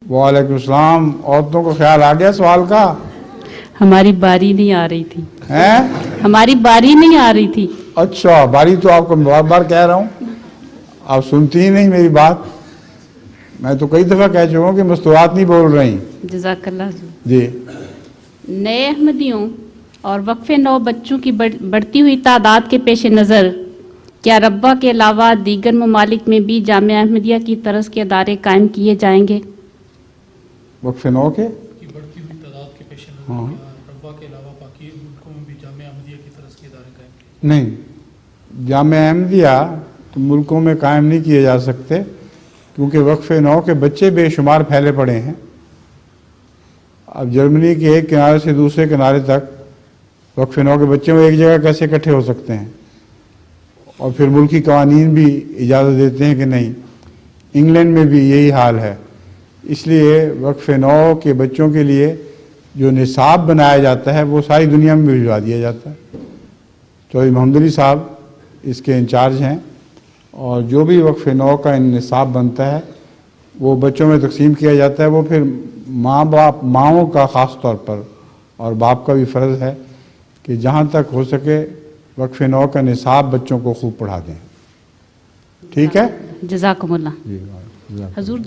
वालेकुम अस्सलाम। औरतों को ख्याल आ गया सवाल का? हमारी बारी नहीं आ रही थी। हैं? हमारी बारी नहीं आ रही थी। अच्छा, बारी तो आपको बार बार कह रहा हूँ, आप सुनती ही नहीं मेरी बात। मैं तो कई दफ़ा कह चुका हूँ कि मस्तूरात नहीं बोल रही। जज़ाकल्लाह। जी। नए अहमदियों और वक्फे नौ बच्चों की बढ़ती हुई तादाद के पेश नज़र क्या रब्बा के अलावा दीगर ममालिक में भी जामिया अहमदिया की तरस के अदारे कायम किए जाएंगे? वक्फे नौ के की बढ़ती हुई तादाद के पेश नज़र रब्बा के अलावा बाकी मुल्कों में भी जामिया अहमदिया की तरस के इदारे कायम किए? नहीं, जामिया अहमदिया तो मुल्कों में कायम नहीं किए जा सकते, क्योंकि वक्फे नौ के बच्चे बेशुमार फैले पड़े हैं। अब जर्मनी के एक किनारे से दूसरे किनारे तक वक्फे नौ के बच्चे में एक जगह कैसे इकट्ठे हो सकते हैं? और फिर मुल्की कवानीन भी इजाज़त देते हैं कि नहीं। इंग्लैंड में भी यही हाल है। इसलिए वक्फे नौ के बच्चों के लिए जो निसाब बनाया जाता है वो सारी दुनिया में भिजवा दिया जाता है। चौधरी मोहम्मद अली साहब इसके इंचार्ज हैं, और जो भी वक्फे नौ का निसाब बनता है वो बच्चों में तकसीम किया जाता है। वो फिर माँओं का ख़ास तौर पर और बाप का भी फ़र्ज़ है कि जहाँ तक हो सके वक्फे नौ का निसाब बच्चों को खूब पढ़ा दें। ठीक है? जज़ाकुमुल्लाह। जी, हजूर